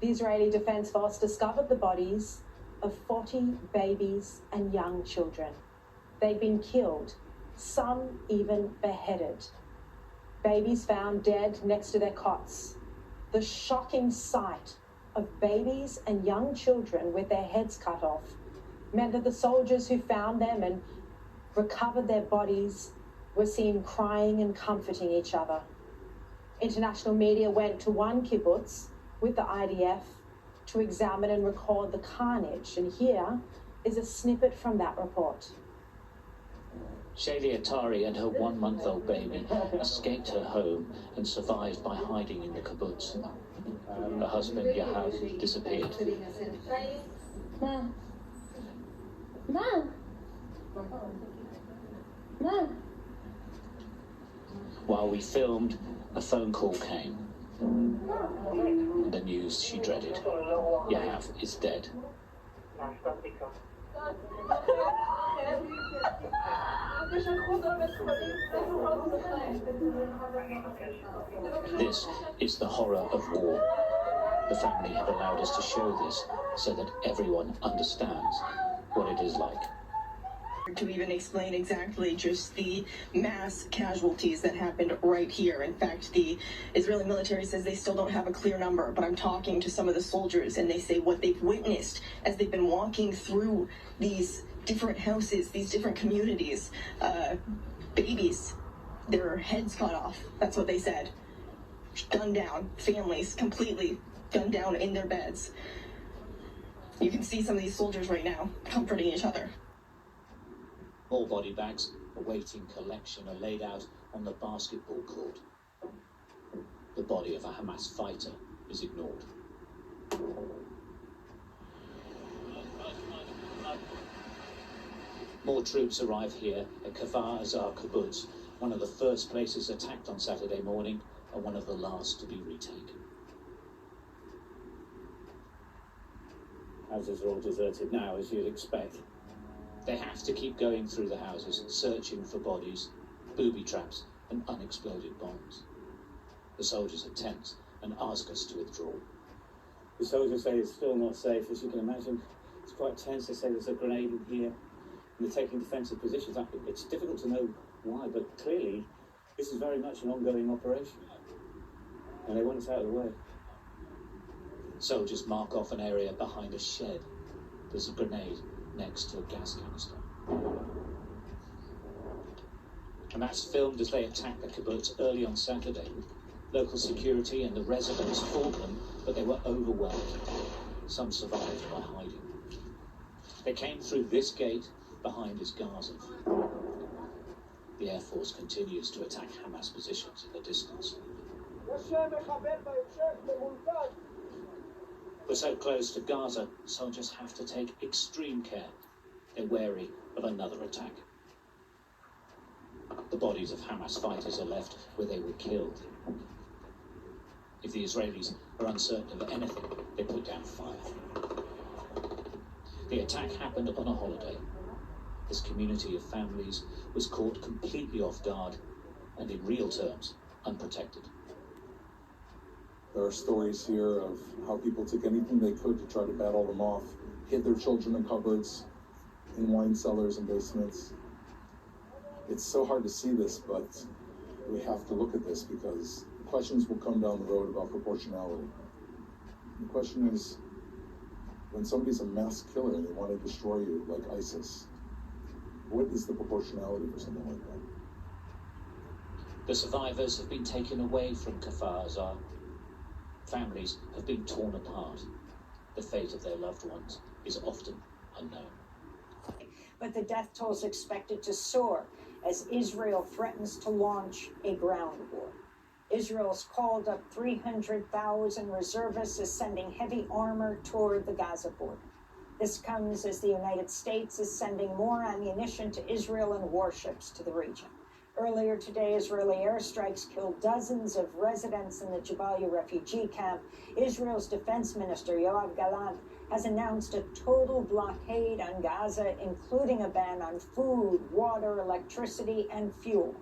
The Israeli Defense Force discovered the bodies of 40 babies and young children. They'd been killed, some even beheaded. Babies found dead next to their cots. The shocking sight of babies and young children with their heads cut off meant that the soldiers who found them and recovered their bodies were seen crying and comforting each other. International media went to one kibbutz with the IDF to examine and record the carnage, and here is a snippet from that report. Shayli Atari and her 1-month-old baby escaped her home and survived by hiding in the kibbutz. Her husband, Yahav, disappeared. Mom. Mom. Mom. While we filmed, a phone call came. The news she dreaded. Yahav is dead. This is the horror of war. The family have allowed us to show this so that everyone understands what it is like. To even explain exactly just the mass casualties that happened right here. In fact, the Israeli military says they still don't have a clear number, but I'm talking to some of the soldiers and they say what they've witnessed as they've been walking through these different houses, these different communities, babies, their heads cut off. That's what they said. Gunned down, families completely gunned down in their beds. You can see some of these soldiers right now comforting each other. More body bags awaiting collection are laid out on the basketball court. The body of a Hamas fighter is ignored. More troops arrive here at Kfar Azar kibbutz, one of the first places attacked on Saturday morning and one of the last to be retaken. Houses are all deserted now, as you'd expect. They have to keep going through the houses, searching for bodies, booby traps, and unexploded bombs. The soldiers are tense and ask us to withdraw. The soldiers say it's still not safe, as you can imagine. It's quite tense. They say there's a grenade in here, and they're taking defensive positions. It's difficult to know why, but clearly this is very much an ongoing operation, and they want us out of the way. Soldiers mark off an area behind a shed. There's a grenade next to a gas canister. Hamas filmed as they attacked the kibbutz early on Saturday. Local security and the residents fought them, but they were overwhelmed. Some survived by hiding. They came through this gate behind is Gaza. The Air Force continues to attack Hamas positions in the distance. We're so close to Gaza, soldiers have to take extreme care. They're wary of another attack. The bodies of Hamas fighters are left where they were killed. If the Israelis are uncertain of anything, they put down fire. The attack happened on a holiday. This community of families was caught completely off guard and, in real terms, unprotected. There are stories here of how people took anything they could to try to battle them off, hid their children in cupboards, in wine cellars and basements. It's so hard to see this, but we have to look at this because questions will come down the road about proportionality. The question is, when somebody's a mass killer and they want to destroy you, like ISIS, what is the proportionality for something like that? The survivors have been taken away from Kfar Azar. Families have been torn apart. The fate of their loved ones is often unknown. But the death toll is expected to soar as Israel threatens to launch a ground war. Israel's called up 300,000 reservists, is sending heavy armor toward the Gaza border. This comes as the United States is sending more ammunition to Israel and warships to the region. Earlier today, Israeli airstrikes killed dozens of residents in the Jabalia refugee camp. Israel's defense minister, Yoav Gallant, has announced a total blockade on Gaza, including a ban on food, water, electricity, and fuel.